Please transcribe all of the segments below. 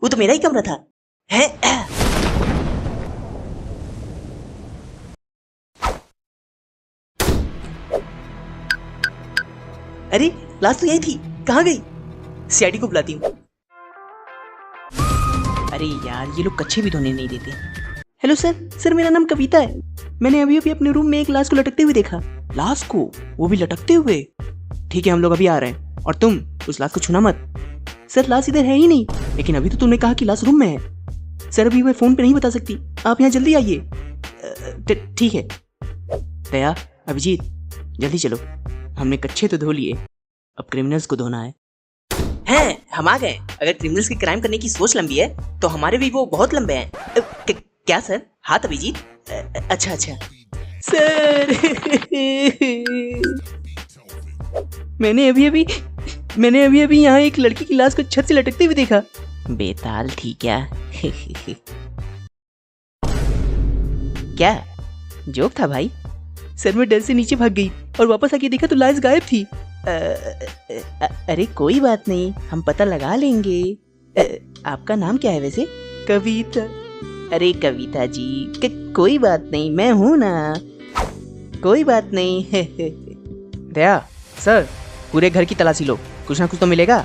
वो तो मेरा ही कमरा था। है अरे लाश तो यही थी, कहाँ गई? सीआईडी को बुलाती हूँ। अरे यार ये लोग कच्चे भी धोने नहीं देते। हेलो सर मेरा नाम कविता है। मैंने अभी अभी अपने रूम में एक लाश को लटकते हुए देखा। लाश को? वो भी लटकते हुए? ठीक है हम लोग अभी आ रहे हैं, और तुम उस लाश को छूना मत। सर लाश इधर है ही नहीं। लेकिन अभी तो तुमने कहा कि लाश रूम में है। सर अभी मैं फोन पे नहीं बता सकती, आप यहाँ जल्दी आइए। ठीक है। दया, अभिजीत जल्दी चलो, हमने कच्चे तो धो लिए, अब क्रिमिनल्स को धोना है। हैं हम आ गए। अगर क्रिमिनल्स की क्राइम करने की सोच लंबी है तो हमारे भी वो बहुत लंबे हैं। क्या सर? हाथ अभिजीत। अच्छा सर मैंने अभी अभी यहाँ एक लड़की की लाश को छत से लटकते हुए देखा। बेताल थी क्या? क्या जोक था भाई? सर मैं डर से नीचे भाग गई और वापस आके देखा तो लाश गायब थी। अरे कोई बात नहीं, हम पता लगा लेंगे। आपका नाम क्या है वैसे? कविता। अरे कविता जी कोई बात नहीं, मैं हूँ ना, कोई बात नहीं। दया सर पूरे घर की तलाशी लो, कुछ ना कुछ तो मिलेगा।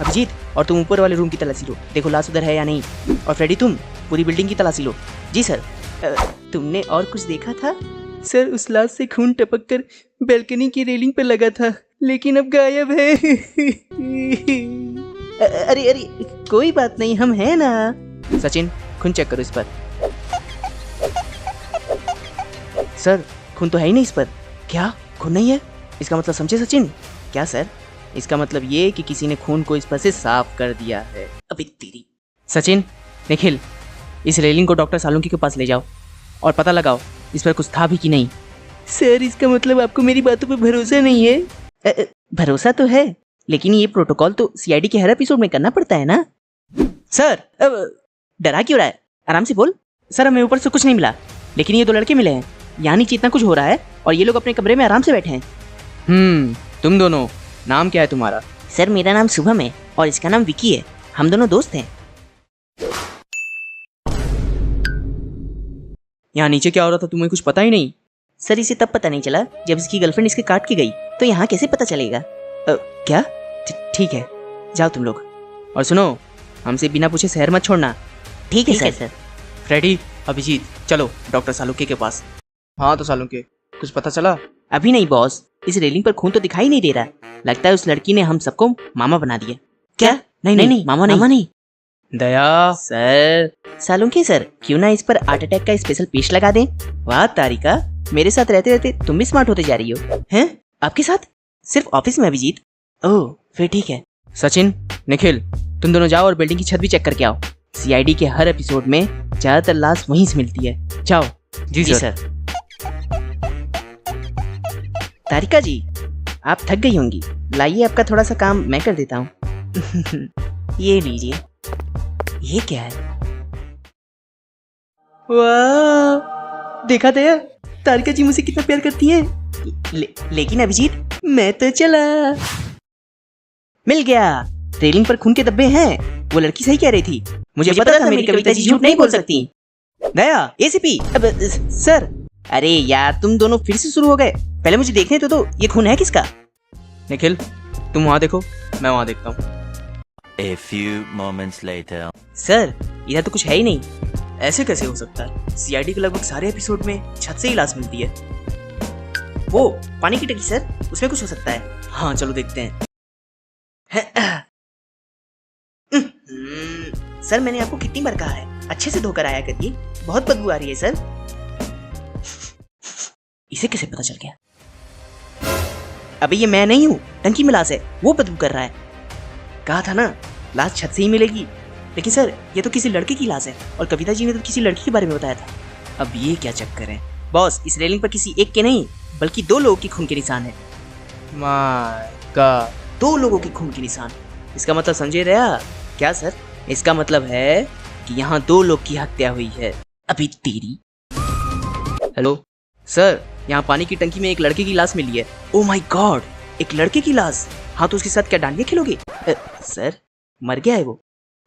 अभिजीत और तुम ऊपर वाले रूम की तलाशी लो, देखो लाश उधर है या नहीं। और फ्रेडी तुम पूरी बिल्डिंग की तलाशी लो। जी सर। तुमने और कुछ देखा था? सर उस लाश से खून टपक कर बैल्कनी की रेलिंग पर लगा था, लेकिन अब गायब है। अरे कोई बात नहीं, हम हैं ना। सचिन खून चेक करो इस पर। सर खून तो है ही नहीं इस पर। क्या खून नहीं है? इसका मतलब समझे सचिन? क्या सर? इसका मतलब ये कि किसी ने खून को इस पर से साफ कर दिया है। अबे तेरी। सचिन, निखिल, इस रेलिंग को डॉक्टर सालुंकी के पास ले जाओ और पता लगाओ इस पर कुछ था भी कि नहीं। सर इसका मतलब आपको मेरी बातों पर भरोसा नहीं है? भरोसा तो है, लेकिन ये प्रोटोकॉल तो सीआईडी के हर एपिसोड में करना पड़ता है ना। सर डरा क्यों रहा है? आराम से बोल। सर हमें ऊपर से कुछ नहीं मिला, लेकिन ये दो लड़के मिले हैं, यहाँ नीचे इतना कुछ हो रहा है और ये लोग अपने कमरे में आराम से बैठे हैं। तुम दोनों, नाम क्या है तुम्हारा? सर मेरा नाम शुभम है और इसका नाम विकी है, हम दोनों दोस्त हैं। यहाँ नीचे क्या हो रहा था तुम्हें कुछ पता ही नहीं? सर इसे तब पता नहीं चला जब इसकी गर्लफ्रेंड इसके काट के गई, तो यहाँ कैसे पता चलेगा? क्या? ठीक है जाओ तुम लोग, और सुनो हमसे बिना पूछे शहर मत छोड़ना। ठीक है सर। फ्रेडी, अभिजीत चलो डॉक्टर सालुंके के पास। हाँ तो सालुंके कुछ पता चला? अभी नहीं बॉस, इस रेलिंग पर खून तो दिखाई नहीं दे रहा, लगता है उस लड़की ने हम सबको मामा बना दिया। क्या? नहीं मामा नहीं। दया सर। सालुंके सर क्यों ना इस पर हार्ट अटैक का स्पेशल पेश लगा दें। वाह तारिका, मेरे साथ रहते रहते तुम भी स्मार्ट होते जा रही हो। हैं? आपके साथ? सिर्फ ऑफिस में अभिजीत? ओह फिर ठीक है। सचिन, निखिल तुम दोनों जाओ और बिल्डिंग की छत भी चेक करके आओ। सीआईडी के हर एपिसोड में ज्यादातर लाश वहीं से मिलती है। जाओ। जी सर। तारिका जी आप थक गई होंगी, लाइए आपका थोड़ा सा काम मैं कर देता हूँ। ये लीजिए। ये क्या है? वाह देखा दया, तारिका जी मुझसे कितना प्यार करती है। लेकिन अभिजीत मैं तो चला। मिल गया, रेलिंग पर खून के धब्बे हैं। वो लड़की सही कह रही थी, मुझे पता था मेरी कविता जी झूठ नहीं बोल सकती। दया एसीपी। अब सर। अरे यार तुम दोनों फिर से शुरू हो गए, पहले मुझे देखने तो ये खून है किसका? निखिल तुम वहां देखो, मैं वहां देखता हूँ। A few moments later. Sir इधर तो कुछ है ही नहीं। ऐसे कैसे हो सकता है? सीआईडी के लगभग सारे एपिसोड में छत से ही लाश मिलती है। वो पानी की टंकी सर, उसमें कुछ हो सकता है। हाँ चलो देखते हैं। सर मैंने आपको कितनी बार कहा है अच्छे से धोकर आया करिए, बहुत बदबू आ रही है सर। इसे कैसे पता चल गया? अबे ये मैं नहीं हूँ, टंकी में लाश है, वो बदबू कर रहा है। कहा था ना लाश छत से ही मिलेगी। लेकिन सर ये तो किसी लड़के की लाश है और कविता जी ने तो किसी लड़की के बारे में बताया था। अब ये क्या चक्कर है? बॉस इस रेलिंग पर किसी एक के नहीं बल्कि दो लोगों के खून के निशान है। माय गॉड, दो लोगों के खून के निशान। इसका मतलब समझे रहा? क्या सर? इसका मतलब है कि यहाँ दो लोग की हत्या हुई है। अभी तेरी। हेलो सर, यहाँ पानी की टंकी में एक लड़के की लाश मिली है। ओह माय गॉड, एक लड़के की लाश? हाँ तो उसके साथ क्या डांडिया खेलोगे? सर मर गया है वो,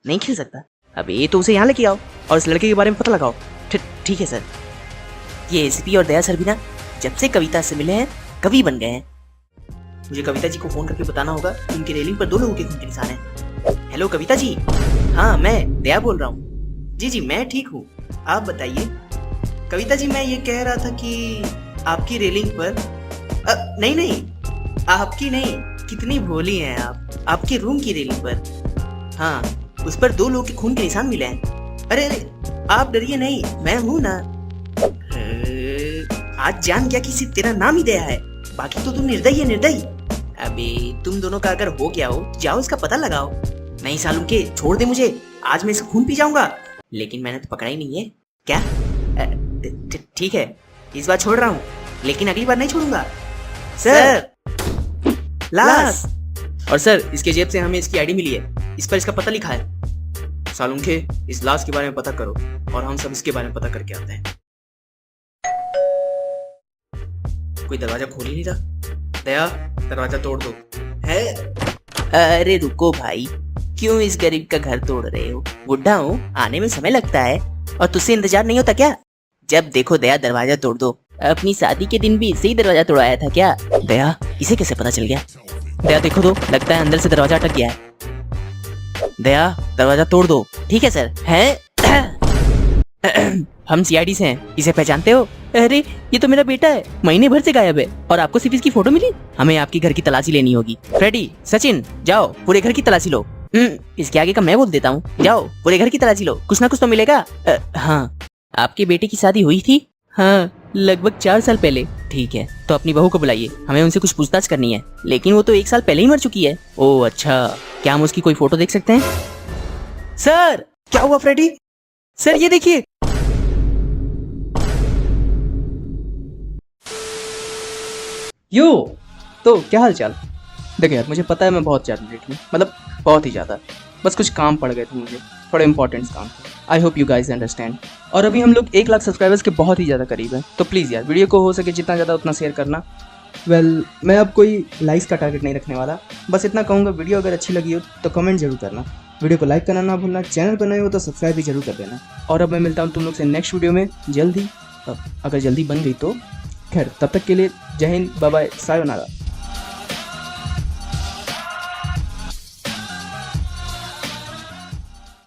नहीं खेल सकता। अब ये तो उसे यहाँ लेके आओ और इस लड़के के बारे में पता लगाओ। ठीक है सर। ये एसीपी और दया सर भी ना जब से कविता से मिले हैं कवि बन गए हैं। मुझे कविता जी को फोन करके बताना होगा कि उनकी रेलिंग पर 2 लोगों के खून के निशान हैं। हेलो कविता जी। हाँ मैं दया बोल रहा हूँ। जी मैं ठीक हूँ, आप बताइए। कविता जी मैं ये कह रहा था कि आपकी रेलिंग पर नहीं आपकी नहीं, कितनी भोली हैं आप। आपके रूम की रेलिंग पर, हाँ उस पर 2 लोगों के खून के निशान मिले हैं। अरे आप डरिए नहीं, मैं हूं ना। आज जान गया कि सिर्फ तेरा नाम ही दया है, बाकी तो तुम निर्दयी है निर्दयी। अबे तुम दोनों का अगर हो गया हो जाओ इसका पता लगाओ। नहीं सालू के छोड़ दे मुझे, आज मैं इसका खून पी जाऊंगा। लेकिन मैंने तो पकड़ा ही नहीं है। क्या? ठीक है इस बार छोड़ रहा हूँ, लेकिन अगली बार नहीं छोड़ूंगा। सर लाश। और सर इसके जेब से हमें इसकी आईडी मिली है, इस पर इसका पता लिखा है। सालुंखे इस लाश के बारे में पता करो और हम सब इसके बारे में पता करके आते हैं। कोई दरवाजा खोल ही नहीं रहा। दया दरवाजा तोड़ दो। है? अरे रुको भाई, क्यों इस गरीब का घर तोड़ रहे हो? बुढ़ा हूँ, आने में समय लगता है और तुझसे इंतजार नहीं होता क्या? जब देखो दया दरवाजा तोड़ दो। अपनी शादी के दिन भी इसे ही दरवाजा तोड़ाया था क्या? दया इसे कैसे पता चल गया? दया देखो तो, लगता है अंदर से दरवाजा अटक गया है। दया दरवाजा तोड़ दो। ठीक है सर। है? हम सीआईडी से हैं, इसे पहचानते हो? अरे ये तो मेरा बेटा है, महीने भर से गायब है और आपको सिर्फ इसकी फोटो मिली। हमें आपकी घर की तलाशी लेनी होगी। फ्रेडी, सचिन जाओ पूरे घर की तलाशी लो। इसके आगे का मैं बोल देता हूँ, जाओ पूरे घर की तलाशी लो, कुछ ना कुछ तो मिलेगा। हाँ आपके बेटे की शादी हुई थी? हाँ लगभग 4 साल पहले। ठीक है तो अपनी बहू को बुलाइए, हमें उनसे कुछ पूछताछ करनी है। लेकिन वो तो 1 साल पहले ही मर चुकी है। ओह अच्छा, क्या हम उसकी कोई फोटो देख सकते हैं? सर क्या हुआ फ्रेडी? सर ये देखिए। यो तो क्या हाल चाल? देखो यार मुझे पता है मैं बहुत ज़्यादा लेट हूँ, मतलब बहुत ही ज़्यादा, बस कुछ काम पड़ गए थे मुझे, थोड़े इंपॉर्टेंट काम थे। I hope you guys understand. और अभी हम लोग 1 लाख सब्सक्राइबर्स के बहुत ही ज़्यादा करीब हैं, तो प्लीज़ यार वीडियो को हो सके जितना ज़्यादा उतना शेयर करना। मैं अब कोई लाइक्स का टारगेट नहीं रखने वाला, बस इतना कहूँगा वीडियो अगर अच्छी लगी हो तो कमेंट जरूर करना, वीडियो को लाइक करना ना भूलना, चैनल पर नए हो तो सब्सक्राइब भी जरूर कर देना। और अब मैं मिलता हूँ तुम लोग से नेक्स्ट वीडियो में जल्दी, अगर जल्दी बन गई तो। खैर तब तक के लिए जय हिंद, बाय बाय, सायोनारा।